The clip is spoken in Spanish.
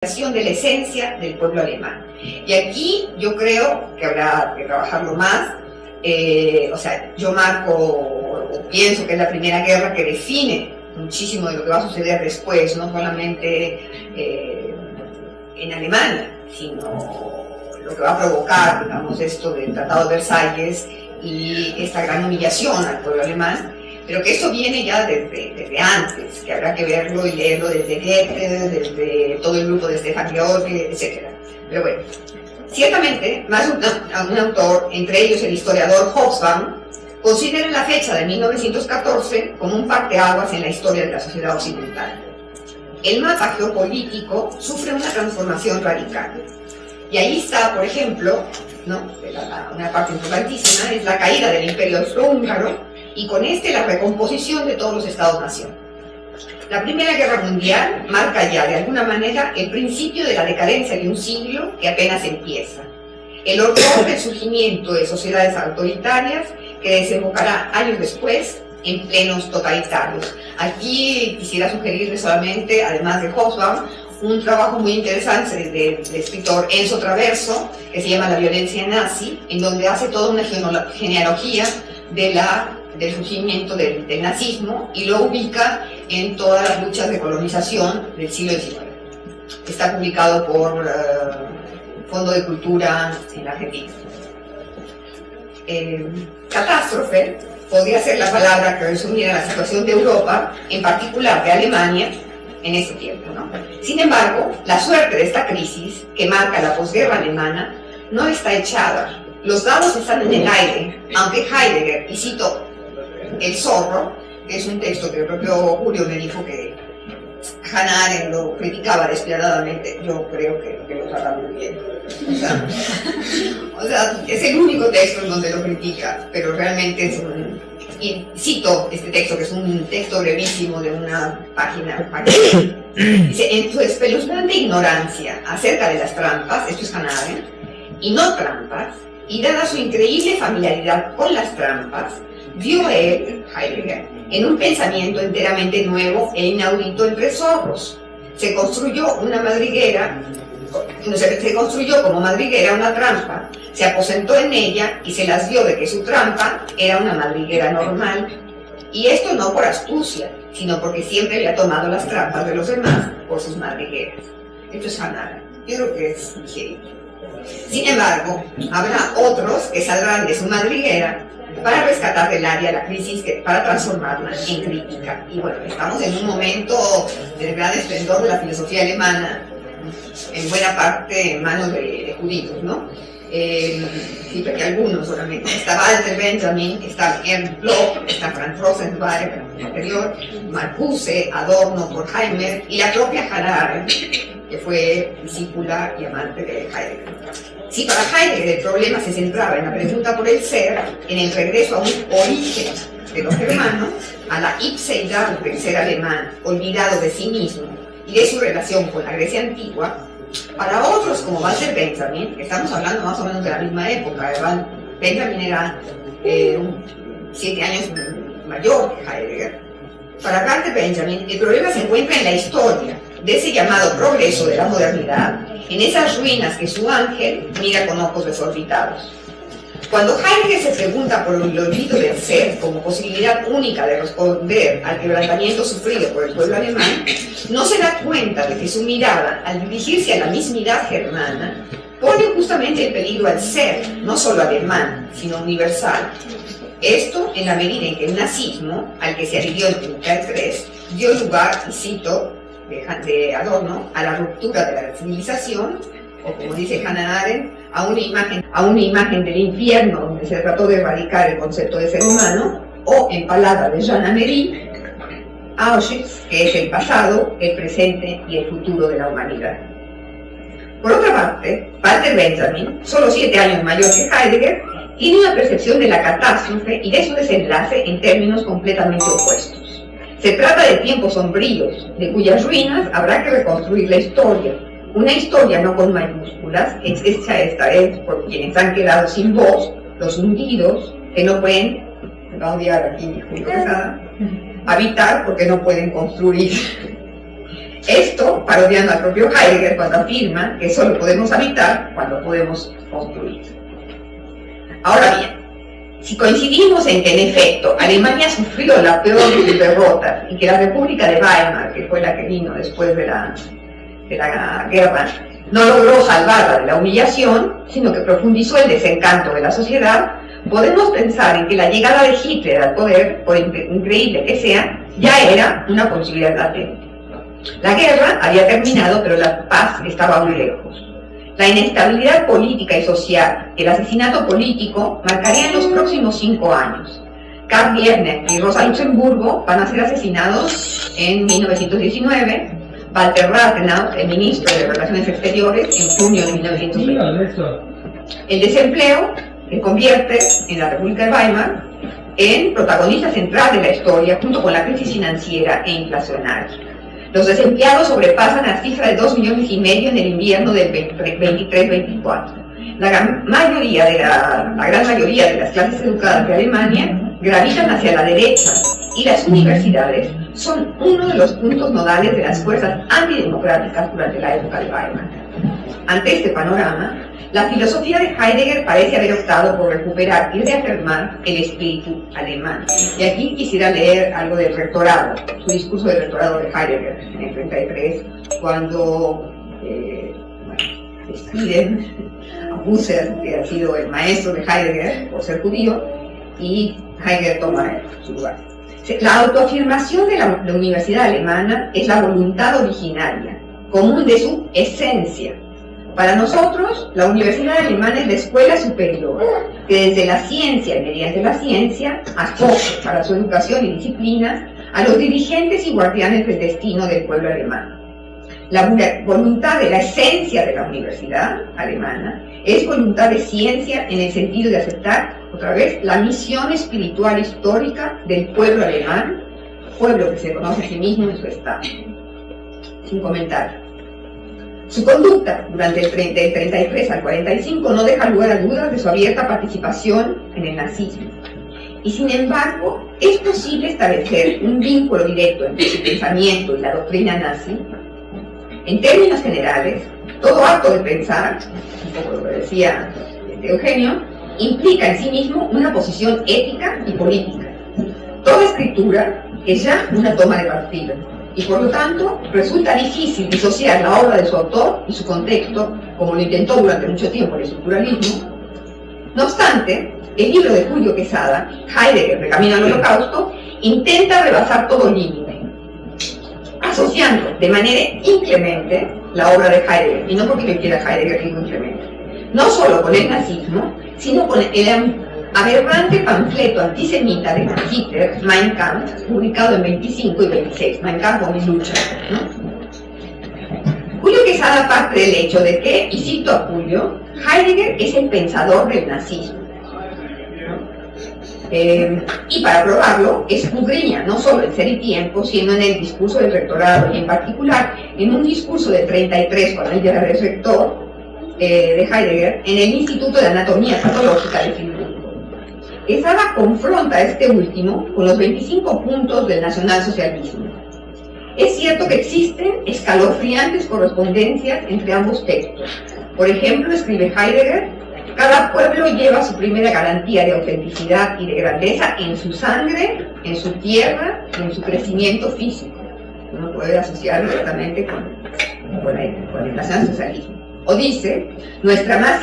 de la esencia del pueblo alemán. Y aquí yo creo que habrá que trabajarlo más. O sea, yo marco o pienso que es la Primera Guerra que define muchísimo de lo que va a suceder después, no solamente en Alemania, sino lo que va a provocar, digamos, esto del Tratado de Versalles y esta gran humillación al pueblo alemán, pero que esto viene ya desde antes, que habrá que verlo y leerlo desde Goethe, desde todo el grupo de Stefan Georg, etc. Pero bueno, ciertamente, más un autor, entre ellos el historiador Hobsbawm, considera la fecha de 1914 como un parteaguas en la historia de la sociedad occidental. El mapa geopolítico sufre una transformación radical. Y ahí está, por ejemplo, ¿no? Una parte importantísima, es la caída del Imperio Austrohúngaro, y con la recomposición de todos los Estados-nación. La Primera Guerra Mundial marca ya, de alguna manera, el principio de la decadencia de un siglo que apenas empieza. El horror del surgimiento de sociedades autoritarias que desembocará años después en plenos totalitarios. Aquí quisiera sugerirles solamente, además de Hobsbawm, un trabajo muy interesante del escritor Enzo Traverso, que se llama La violencia nazi, en donde hace toda una genealogía del surgimiento del nazismo y lo ubica en todas las luchas de colonización del siglo XIX. Está publicado por Fondo de Cultura en la Argentina. Catástrofe podría ser la palabra que resumiera la situación de Europa, en particular de Alemania, en ese tiempo, ¿no? Sin embargo, la suerte de esta crisis, que marca la posguerra alemana, no está echada. Los dados están en el aire, aunque Heidegger, y cito El Zorro, que es un texto que el propio Julio me dijo que Hannah Arendt lo criticaba despiadadamente, yo creo que lo trata muy bien. O sea, es el único texto en donde lo critica, pero realmente es y cito este texto, que es un texto brevísimo de una página. Dice: en su espeluznante ignorancia acerca de las trampas, esto es Hannah Arendt, y no trampas, y dada su increíble familiaridad con las trampas, vio él, Heidegger, en un pensamiento enteramente nuevo e inaudito entre zorros. Se construyó como madriguera una trampa, se aposentó en ella y se las dio de que su trampa era una madriguera normal. Y esto no por astucia, sino porque siempre había tomado las trampas de los demás por sus madrigueras. Esto es Hannah Arendt. Yo creo que es digerible. Sin embargo, habrá otros que saldrán de su madriguera para rescatar del área la crisis, para transformarla en crítica. Y bueno, estamos en un momento del gran esplendor de la filosofía alemana, en buena parte en manos de judíos, ¿no? Sí, porque algunos solamente. Está Walter Benjamin, está Ernst Bloch, está Franz Rosenzweig, anterior, Marcuse, Adorno, Horkheimer y la propia Hannah Arendt, que fue discípula y amante de Heidegger. Si para Heidegger el problema se centraba en la pregunta por el ser, en el regreso a un origen de lo germano, a la ipseidad del ser alemán, olvidado de sí mismo y de su relación con la Grecia antigua, para otros como Walter Benjamin, que estamos hablando más o menos de la misma época, Benjamin era 7 años mayor que Heidegger, para Walter Benjamin el problema se encuentra en la historia de ese llamado progreso de la modernidad, en esas ruinas que su ángel mira con ojos desorbitados. Cuando Heidegger se pregunta por el olvido del ser como posibilidad única de responder al quebrantamiento sufrido por el pueblo alemán, no se da cuenta de que su mirada, al dirigirse a la mismidad germana, pone justamente en peligro al ser, no solo alemán, sino universal. Esto en la medida en que el nazismo, al que se adhirió en 1933, dio lugar, y cito de Adorno, a la ruptura de la civilización, o como dice Hannah Arendt, a una imagen del infierno donde se trató de erradicar el concepto de ser humano, o en palabras de Jean Améry, Auschwitz, que es el pasado, el presente y el futuro de la humanidad. Por otra parte, Walter Benjamin, solo 7 años mayor que Heidegger, tiene una percepción de la catástrofe y de su desenlace en términos completamente opuestos. Se trata de tiempos sombríos, de cuyas ruinas habrá que reconstruir la historia. Una historia no con mayúsculas, hecha esta vez por quienes han quedado sin voz, los hundidos, que no pueden, me va a odiar aquí, habitar porque no pueden construir. Esto parodiando al propio Heidegger cuando afirma que solo podemos habitar cuando podemos construir. Ahora bien, si coincidimos en que en efecto Alemania ha sufrido la peor de sus derrotas y que la República de Weimar, que fue la que vino después de la guerra, no logró salvarla de la humillación, sino que profundizó el desencanto de la sociedad, podemos pensar en que la llegada de Hitler al poder, por increíble que sea, ya era una posibilidad latente. La guerra había terminado, pero la paz estaba muy lejos. La inestabilidad política y social, el asesinato político, marcarían los próximos 5 años. Karl Liebknecht y Rosa Luxemburgo van a ser asesinados en 1919, Walter Rathenau, el ministro de Relaciones Exteriores, en junio de 1920. El desempleo que convierte en la República de Weimar en protagonista central de la historia, junto con la crisis financiera e inflacionaria. Los desempleados sobrepasan la cifra de 2,5 millones en el invierno del 23-24. La gran mayoría de las clases educadas de Alemania gravitan hacia la derecha y las universidades son uno de los puntos nodales de las fuerzas antidemocráticas durante la época de Weimar. Ante este panorama, la filosofía de Heidegger parece haber optado por recuperar y reafirmar el espíritu alemán. Y aquí quisiera leer algo del rectorado, su discurso del rectorado de Heidegger en el 33, cuando despiden a Husserl, que ha sido el maestro de Heidegger por ser judío, y Heidegger toma su lugar. La autoafirmación de la universidad alemana es la voluntad originaria, común de su esencia. Para nosotros, la universidad alemana es la escuela superior, que desde la ciencia y mediante la ciencia acoge para su educación y disciplinas a los dirigentes y guardianes del destino del pueblo alemán. La voluntad de la esencia de la universidad alemana es voluntad de ciencia en el sentido de aceptar, otra vez, la misión espiritual histórica del pueblo alemán, pueblo que se conoce a sí mismo en su estado. Sin comentario. Su conducta durante del 33 al 45 no deja lugar a dudas de su abierta participación en el nazismo. Y sin embargo, es posible establecer un vínculo directo entre su pensamiento y la doctrina nazi. En términos generales, todo acto de pensar, un poco lo que decía Eugenio, implica en sí mismo una posición ética y política. Toda escritura es ya una toma de partido, y por lo tanto resulta difícil disociar la obra de su autor y su contexto, como lo intentó durante mucho tiempo el estructuralismo. No obstante, el libro de Julio Quesada, Heidegger, de Camino al Holocausto, intenta rebasar todo límite, asociando de manera inclemente la obra de Heidegger, y no porque lo quiera Heidegger que inclemente, no solo con el nazismo, sino con el aberrante panfleto antisemita de Hitler, Mein Kampf, publicado en 25 y 26, Mein Kampf o Mi lucha, ¿no? Julio Quesada parte del hecho de que, y cito a Julio, Heidegger es el pensador del nazismo. Y para probarlo, escudriña no solo en Ser y Tiempo, sino en el discurso del rectorado, y en particular en un discurso de 33, cuando él ya era rector de Heidegger, en el Instituto de Anatomía Patológica de Friburgo. Quesada confronta a este último con los 25 puntos del nacionalsocialismo. Es cierto que existen escalofriantes correspondencias entre ambos textos. Por ejemplo, escribe Heidegger: cada pueblo lleva su primera garantía de autenticidad y de grandeza en su sangre, en su tierra y en su crecimiento físico. Uno puede asociarlo directamente con el nacionalsocialismo. O dice, nuestra más